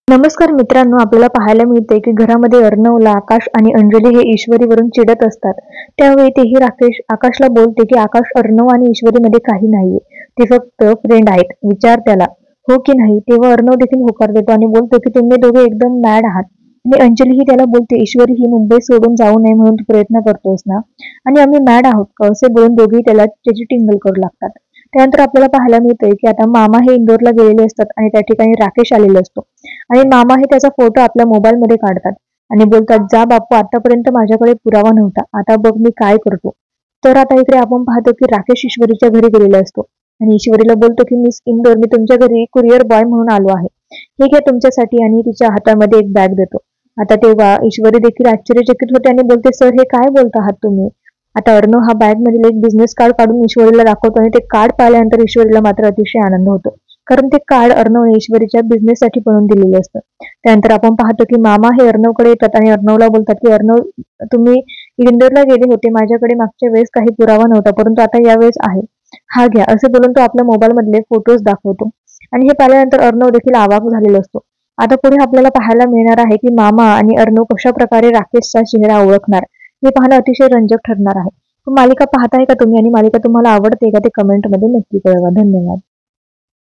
नमस्कार मित्रांनो, आपल्याला पाहायला मिळते की घरामध्ये अर्णवला आकाश आणि अंजली हे ईश्वरीवरून चिडत असतात. त्यावेळी तेही राकेश आकाशला बोलते की आकाश, अर्णव आणि ईश्वरीमध्ये काही नाहीये, ते फक्त फ्रेंड आहेत, विचार त्याला, हो की नाही. तेव्हा अर्णव देखील होकार देतो आणि बोलतो की तुम्ही दोघे एकदम मॅड आहात. आणि अंजली ही त्याला बोलते, ईश्वरी ही मुंबई सोडून जाऊ नये म्हणून तू प्रयत्न करतोस ना, आणि आम्ही मॅड आहोत का, असे बोलून दोघेही त्याला त्याची टिंगल करू लागतात. त्यानंतर आपल्याला पाहायला मिळतंय की आता मामा हे इंदोरला गेलेले असतात आणि त्या ठिकाणी राकेश आलेला असतो. आणि मामा हे त्याचा फोटो आपल्या मोबाईलमध्ये काढतात आणि बोलतात, जा बापू, आतापर्यंत माझ्याकडे पुरावा नव्हता, आता बघ मी काय करतो. तर आता इकडे आपण पाहतो की राकेश ईश्वरीच्या घरी गेलेला असतो आणि ईश्वरीला बोलतो की मिस इंदोर, मी तुमच्या घरी कुरिअर बॉय म्हणून आलो आहे, हे घ्या तुमच्यासाठी, आणि तिच्या हातामध्ये एक बॅग देतो. आता तेव्हा ईश्वरी देखील आश्चर्यचकित होते आणि बोलते, सर हे काय बोलत आहात तुम्ही. आता अर्णव हा बॅग मधील एक बिझनेस कार्ड काढून ईश्वरीला दाखवतो आणि ते कार्ड पाहिल्यानंतर ईश्वरीला मात्र अतिशय आनंद होतो, कारण ते कार्ड अर्णवने ईश्वरीच्या बिझनेससाठी बनवून दिलेले असतं. त्यानंतर आपण पाहतो की मामा हे अर्णवकडे येतात आणि अर्णवला बोलतात की अर्णव, तुम्ही इंदोरला गेले होते, माझ्याकडे मागच्या वेळेस काही पुरावा नव्हता, परंतु आता यावेळेस आहे, हा घ्या, असे बोलून तो आपल्या मोबाईल मधले फोटोज दाखवतो. आणि हे पाहिल्यानंतर अर्णव देखील अवाक झालेला असतो. आता पुढे आपल्याला पाहायला मिळणार आहे की मामा आणि अर्णव कशा प्रकारे राकेशचा चेहरा ओळखणार, हे पाहणं अतिशय रंजक ठरणार आहे. मालिका पाहताय का तुम्ही, आणि मालिका तुम्हाला आवडते का ते कमेंटमध्ये नक्की कळवा. धन्यवाद.